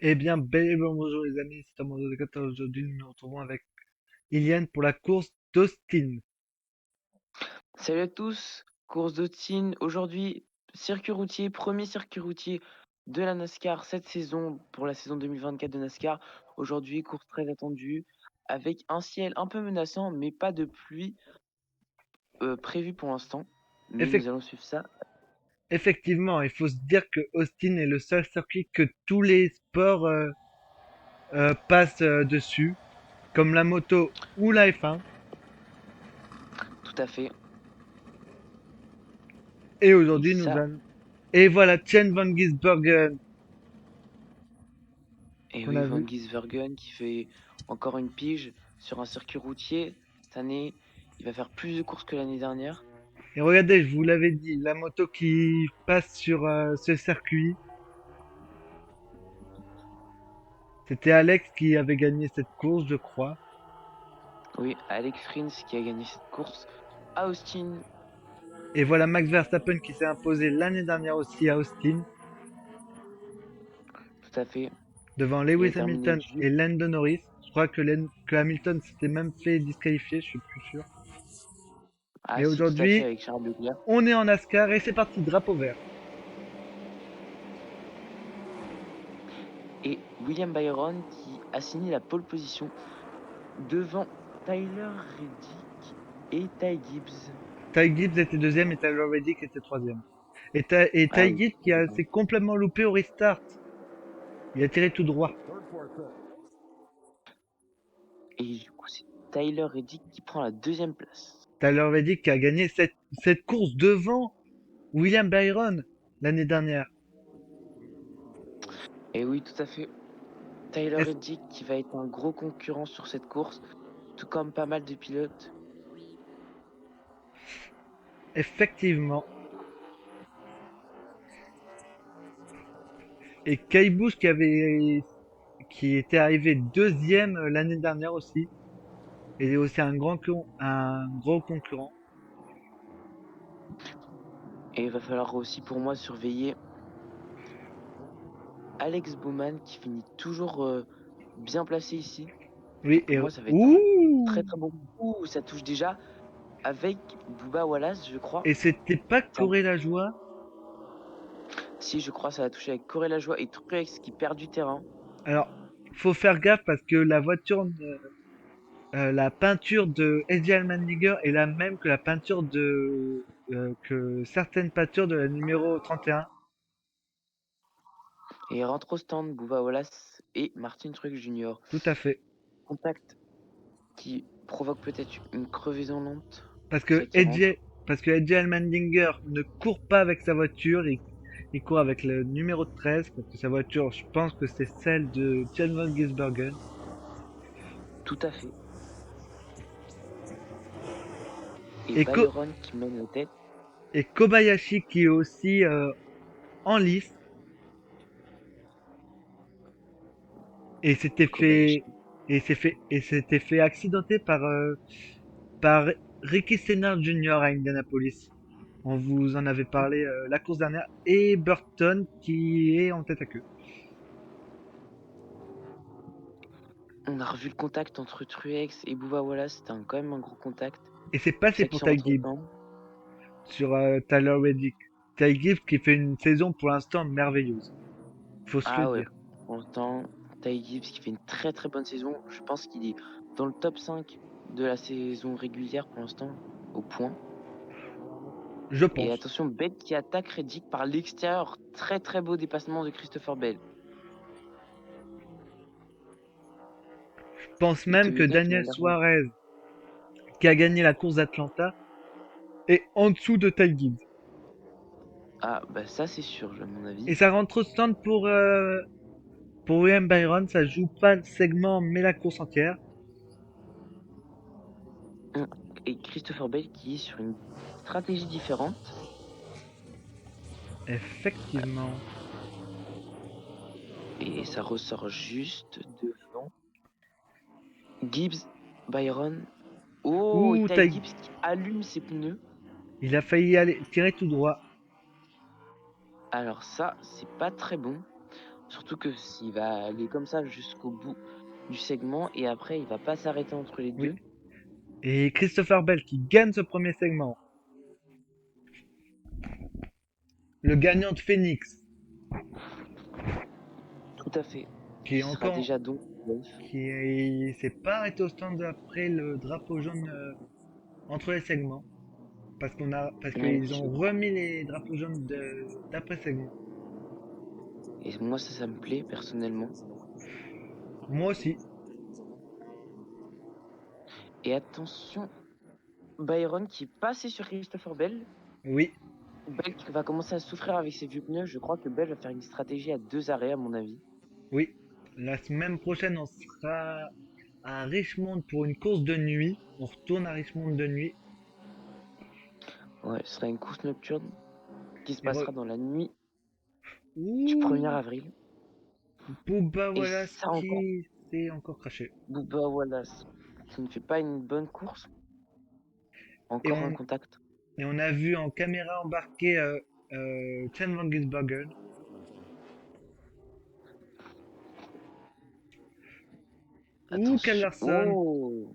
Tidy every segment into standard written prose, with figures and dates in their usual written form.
Eh bien, bel et bonjour les amis, c'est Thomas de 14. Aujourd'hui, nous nous retrouvons avec Iliane pour la course d'Austin. Salut à tous, course d'Austin. Aujourd'hui, circuit routier, premier circuit routier de la NASCAR cette saison pour la saison 2024 de NASCAR. Aujourd'hui, course très attendue avec un ciel un peu menaçant, mais pas de pluie prévue pour l'instant. Mais nous Effec- allons suivre ça. Effectivement, il faut se dire que Austin est le seul circuit que tous les sports passent dessus, comme la moto ou la F1. Tout à fait. Et Et aujourd'hui, nous ça, allons... Et voilà, Chen Van Gisbergen, et qu'on oui, a Van vu. Gisbergen qui fait encore une pige sur un circuit routier. Cette année, il va faire plus de courses que l'année dernière. Et regardez, je vous l'avais dit, la moto qui passe sur ce circuit, c'était Alex qui avait gagné cette course, je crois. Oui, Alex Rins qui a gagné cette course à Austin. Et voilà Max Verstappen qui s'est imposé l'année dernière aussi à Austin, Tout à fait. devant Il Lewis a terminé Hamilton et juste. Lando Norris. Je crois que Hamilton s'était même fait disqualifier, je suis plus sûr. Ah Mais si, tout à fait, aujourd'hui, avec Charles Leclerc. on est en NASCAR et c'est parti, drapeau vert. Et William Byron qui a signé la pole position devant Tyler Reddick et Ty Gibbs. Ty Gibbs était deuxième et Tyler Reddick était troisième. Et Ah Ty oui. Gibbs s'est complètement loupé au restart. Il a tiré tout droit. Et du coup, c'est Tyler Reddick qui prend la deuxième place. Tyler Reddick qui a gagné cette course devant William Byron l'année dernière. Et oui, tout à fait. Tyler Est- Reddick qui va être un gros concurrent sur cette course, tout comme pas mal de pilotes. Effectivement. Et Kyle Busch qui était arrivé deuxième l'année dernière aussi. Et aussi un gros concurrent. Et il va falloir aussi pour moi surveiller Alex Bowman qui finit toujours bien placé ici. Oui, Pour moi, ça va être un très ouh! très bon coup. Ça touche déjà avec Booba Wallace, je crois. Et c'était pas Ça- Corée la joie? Si, je crois, ça va toucher avec Corey Lajoie et Truex qui perd du terrain. Alors, faut faire gaffe parce que la peinture de Eddie Allmendinger est la même que la peinture que certaines peintures de la numéro 31. Et il rentre au stand, Booba Wallace et Martin Truex Jr. Tout à fait. Contact qui provoque peut-être une crevaison lente. Parce Pour ça que qui rentre. Eddie Allmendinger ne court pas avec sa voiture, il court avec le numéro 13 parce que sa voiture, je pense que c'est celle de Jan von Gisbergen. Tout à fait. Et Et, Ko- Byron qui mène la tête. et Kobayashi qui est aussi en lice et s'était Kobayashi. fait s'était fait accidenter par Ricky Stenhouse Jr. à Indianapolis. On vous en avait parlé la course dernière et Burton qui est en tête à queue. On a revu le contact entre Truex et Booba Wallace. C'était quand même un gros contact. Et c'est Pour passé ça pour qui Ty rentre au Gibbs stand. sur Tyler Reddick. Ty Gibbs qui fait une saison pour l'instant merveilleuse. Faut se le Ah ouais. dire. Pour l'instant, Ty Gibbs qui fait une très très bonne saison. Je pense qu'il est dans le top 5 de la saison régulière pour l'instant, au point. Je Et pense. attention, Bell qui attaque Reddick par l'extérieur. Très très beau dépassement de Christopher Bell. Je pense Et même que Toyota qui l'a Daniel largement. Suarez, qui a gagné la course d'Atlanta, est en dessous de Ty Gibbs. Ah, bah ça c'est sûr, à mon avis. Et ça rentre au stand pour William Byron. Ça joue pas le segment mais la course entière. Et Christopher Bell qui est sur une stratégie différente. Effectivement. Et ça ressort juste devant. Gibbs, Byron. Oh, et Ouh, Ty Gibbs qui allume ses pneus. il a failli aller tirer tout droit. Alors ça, c'est pas très bon. Surtout que s'il va aller comme ça jusqu'au bout du segment et après il va pas s'arrêter entre les Oui. deux. Et Christopher Bell qui gagne ce premier segment. Le gagnant de Phoenix, Tout à fait. qui est Qui sera encore, déjà donc s'est pas arrêté au stand après le drapeau jaune entre les segments. Parce ouais, qu'ils ont remis les drapeaux jaunes d'après segment. et moi ça me plaît personnellement. Moi aussi. Et attention, Byron qui est passé sur Christopher Bell. Oui, Bell qui va commencer à souffrir avec ses vieux pneus. Je crois que Bell va faire une stratégie à 2 arrêts à mon avis. oui. La semaine prochaine, on sera à Richmond pour une course de nuit. On retourne à Richmond de nuit. Ouais, ce sera une course nocturne qui se Et passera dans la nuit du 1er Ouh, avril. Booba Et Wallace ça encore, qui s'est encore craché. Bubba Wallace qui ne fait pas une bonne course. Et Encore un on, contact. et on a vu en caméra embarquée Chen Van Gisbergen. Ou Kyle Attention. Larson. Oh,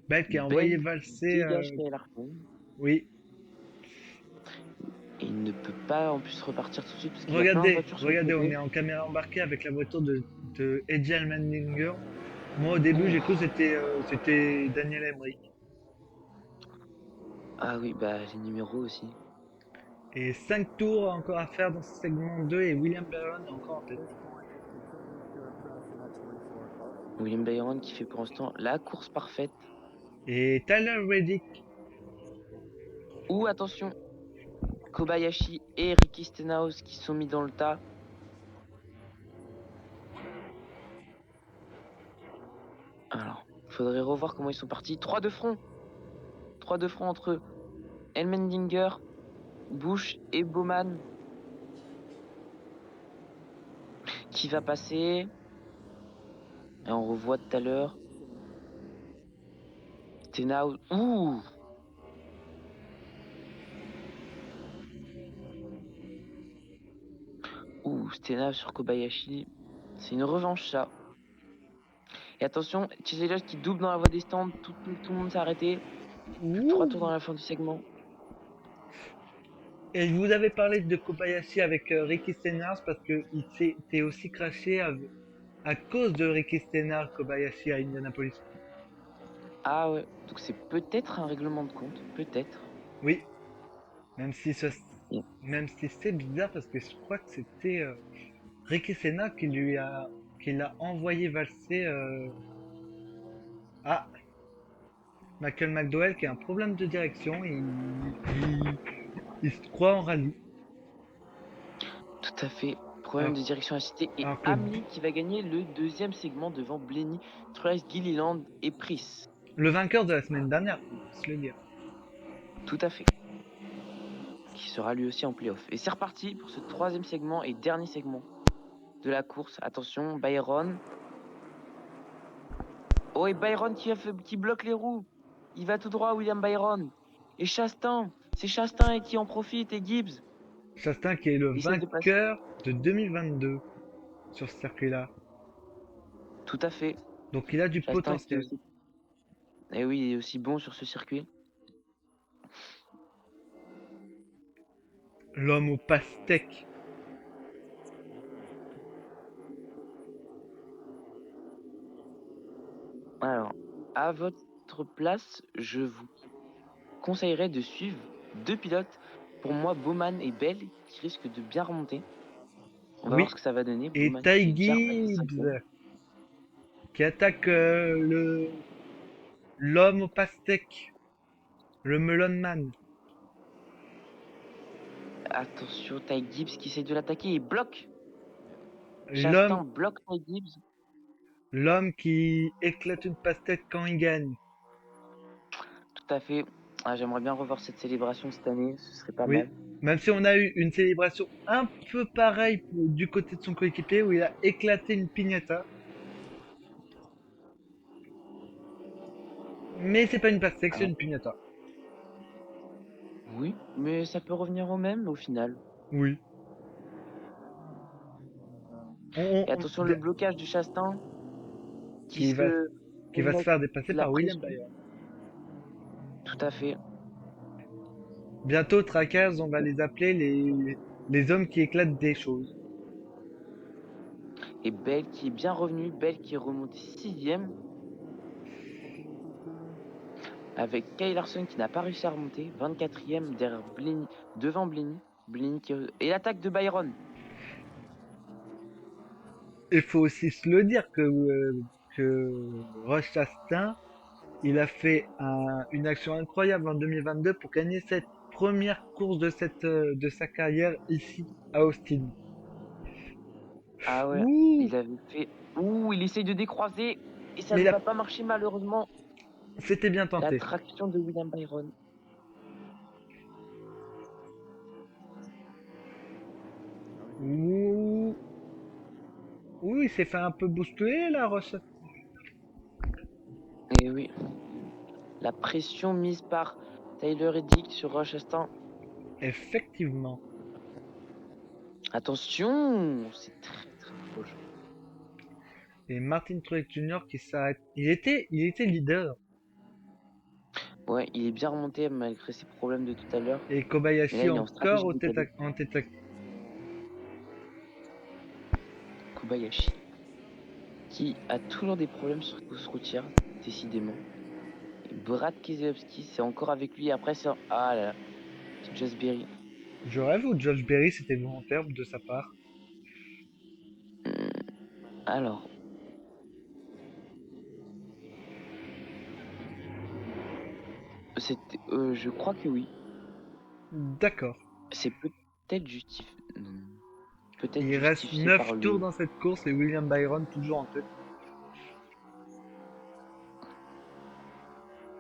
Belle qui a envoyé Bell valser. dégage Kyle Larson. Oui. Et il ne peut pas en plus repartir tout de suite parce qu'il y a plein de Regardez, voitures sur le regardez, on côté. est en caméra embarquée avec la voiture de Eddie Allmendinger. Moi, au début, j'ai cru que Ouf. c'était Daniel Emery. Ah oui, bah les numéros aussi. Et 5 tours encore à faire dans ce segment 2 et William Byron est encore en tête. William Byron qui fait pour l'instant la course parfaite. Et Tyler Reddick, Ou attention, Kobayashi et Ricky Stenhouse qui sont mis dans le tas. Alors, faudrait revoir comment ils sont partis. 3 de front. 3 de front entre Elmendinger, Bush et Bowman. Qui va passer. Et on revoit tout à l'heure. Stenhouse. Ouh. Ouh, Stenhouse sur Kobayashi. C'est une revanche ça. Et attention, Chiselot qui double dans la voie des stands. Tout le monde s'est arrêté. Plus que 3 ouh. tours dans la fin du segment. Et je vous avais parlé de Kobayashi avec Ricky Stenhouse parce qu'il s'était aussi craché à cause de Ricky Stenhouse, Kobayashi à Indianapolis. Ah ouais, donc c'est peut-être un règlement de compte. Peut-être. Oui, même si, ce- Et- même si c'est bizarre parce que je crois que c'était Ricky Senna qui l'a envoyé valser à Michael McDowell qui a un problème de direction et il se croit en rallye. Tout à fait. Problème Alors, de direction assistée. Et alors que Hamlin qui va gagner le deuxième segment devant Blenny, Trice, Gilliland et Pris. le vainqueur de la semaine dernière, faut se le dire. Tout à fait. Qui sera lui aussi en playoff. Et c'est reparti pour ce troisième segment et dernier segment de la course. Attention, Byron. Oh, et Byron qui bloque les roues. Il va tout droit, William Byron. Et Chastain. C'est Chastain et qui en profite. Et Gibbs. Chastain qui est le Il essaye de passer. vainqueur de 2022 sur ce circuit-là. Tout à fait. Donc il a du Chastain qui est potentiel. aussi. Et oui, il est aussi bon sur ce circuit. L'homme au pastèque. Alors, à votre place, je vous conseillerais de suivre deux pilotes. Pour moi, Bowman et Bell, qui risquent de bien remonter. On va voir Oui. ce que ça va donner. Et Bowman qui Ty fait déjà remonter 5e. Gibbs qui attaque l'homme au pastèque. Le Melon Man. Attention, Ty Gibbs qui essaie de l'attaquer et bloque. L'homme Chastain bloque Ty Gibbs. L'homme qui éclate une pastèque quand il gagne. Tout à fait. Ah, j'aimerais bien revoir cette célébration cette année. Ce serait pas Oui. mal. Même si on a eu une célébration un peu pareille du côté de son coéquipier où il a éclaté une piñata. Mais c'est pas une pastèque, c'est Ah, une piñata. oui, mais ça peut revenir au même au final. Oui. Et attention, le blocage du Chastain qui va, qui va se met faire dépasser la par William pression. Byron. Tout à fait. Bientôt, Trackers, on va les appeler les hommes qui éclatent des choses. Et Bell qui est bien revenu, Bell qui est remonté 6e, avec Kyle Larson qui n'a pas réussi à remonter, 24e derrière Blenny, devant Blenny. Et l'attaque de Byron. Il faut aussi se le dire que Ross Chastain, il a fait une action incroyable en 2022 pour gagner cette première course de sa carrière ici à Austin. Ah ouais, Ouh, il avait fait. Ouh, il essaye de décroiser et ça mais ne va pas marcher malheureusement. c'était bien La tenté. traction de William Byron. Ouh, ouh, il s'est fait un peu bousculer là, Ross. Et oui, la pression mise par Tyler Reddick sur Rochestin. Effectivement. Attention, c'est très très proche. Et Martin Truex Jr. qui s'arrête. Il était leader. Ouais, il est bien remonté malgré ses problèmes de tout à l'heure. Et Mais là, Kobayashi il est en encore stratégie décalée. en tête. Kobayashi, qui a toujours des problèmes sur course routière, décidément. Et Brad Keselowski, c'est encore avec lui. Après, c'est. Ah là là, c'est Just Berry. Je rêve où Josh Berry c'était volontaire de sa part. Alors, je crois que oui. D'accord. C'est peut-être justifié. Peut-être Il reste justifié par 9 tours le dans cette course et William Byron toujours en tête.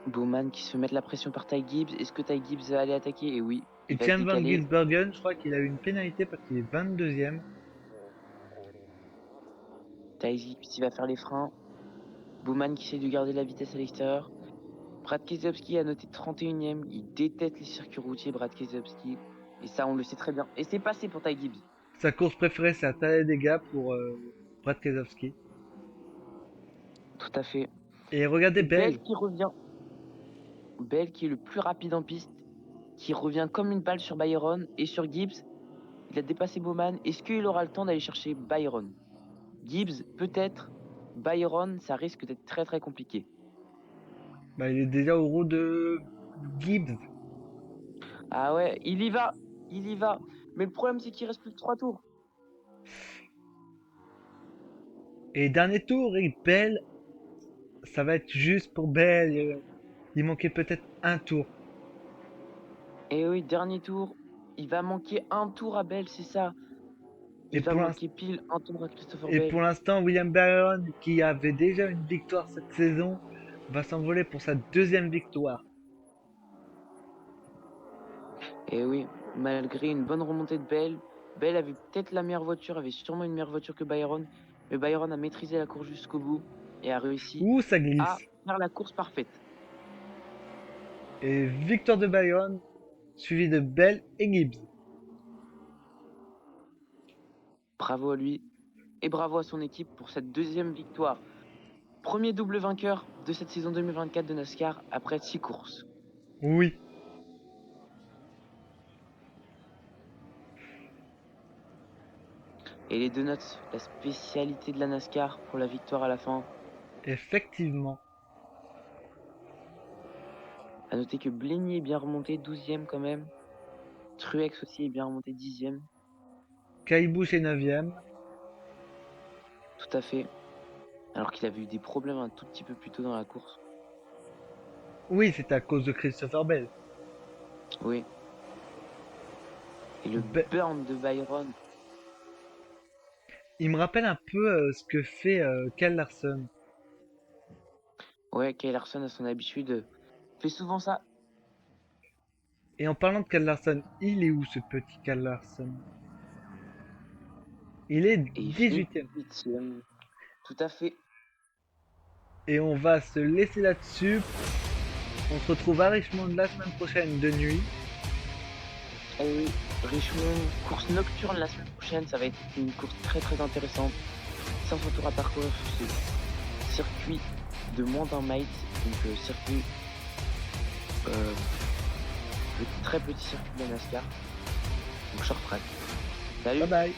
Bowman qui se fait mettre la pression par Ty Gibbs. Est-ce que Ty Gibbs va aller attaquer? Et oui, il Et va se Tian Van décaler. Gisbergen, je crois qu'il a eu une pénalité parce qu'il est 22e. Ty Gibbs, il va faire les freins. Bowman qui essaie de garder la vitesse à l'extérieur. Brad Keselowski a noté 31e. Il déteste les circuits routiers, Brad Keselowski. Et ça, on le sait très bien. Et c'est passé pour Ty Gibbs. Sa course préférée, c'est à Talladega pour Brad Keselowski. Tout à fait. Et regardez Et Bell Bell. qui revient. Bell qui est le plus rapide en piste. Qui revient comme une balle sur Byron et sur Gibbs. Il a dépassé Bowman. Est-ce qu'il aura le temps d'aller chercher Byron? Gibbs, peut-être. Byron, ça risque d'être très très compliqué. Bah, il est déjà au roue de Gibbs. Ah ouais, il y va. Il y va. Mais le problème, c'est qu'il reste plus que 3 tours. Et dernier tour, et Bell, ça va être juste pour Bell. Il manquait peut-être un tour. Et oui, dernier tour. Il va manquer un tour à Bell, c'est ça. Et Il va pour manquer pile un tour à Christopher Et Bell. pour l'instant, William Byron, qui avait déjà une victoire cette saison, va s'envoler pour sa deuxième victoire. Et oui, malgré une bonne remontée de Bell, Bell avait peut-être la meilleure voiture, avait sûrement une meilleure voiture que Byron. Mais Byron a maîtrisé la course jusqu'au bout et a réussi Ouh, ça à glisse. faire la course parfaite. Et victoire de Byron, suivi de Bell et Gibbs. Bravo à lui et bravo à son équipe pour cette deuxième victoire. Premier double vainqueur de cette saison 2024 de NASCAR après 6 courses. Oui. Et les donuts, la spécialité de la NASCAR pour la victoire à la fin. Effectivement. À noter que Blenny est bien remonté, 12e quand même. Truex aussi est bien remonté, 10e. Caillebout est 9e. Tout à fait. Alors qu'il avait eu des problèmes un tout petit peu plus tôt dans la course. Oui, c'est à cause de Christopher Bell. Oui. Et le Be- burn de Byron. Il me rappelle un peu ce que fait Kyle Larson. Ouais, Kyle Larson à son habitude fait souvent ça. Et en parlant de Kyle Larson, il est où ce petit Kyle Larson? Il est Et il finit 18e. 8e. Tout à fait. Et on va se laisser là-dessus. On se retrouve à Richmond la semaine prochaine de nuit. Et Richmond, course nocturne la semaine prochaine, ça va être une course très très intéressante. 500 tours à parcourir sur ce circuit de moins d'1 mile, donc circuit, très petit circuit de la NASCAR, donc short track. Salut! Bye bye.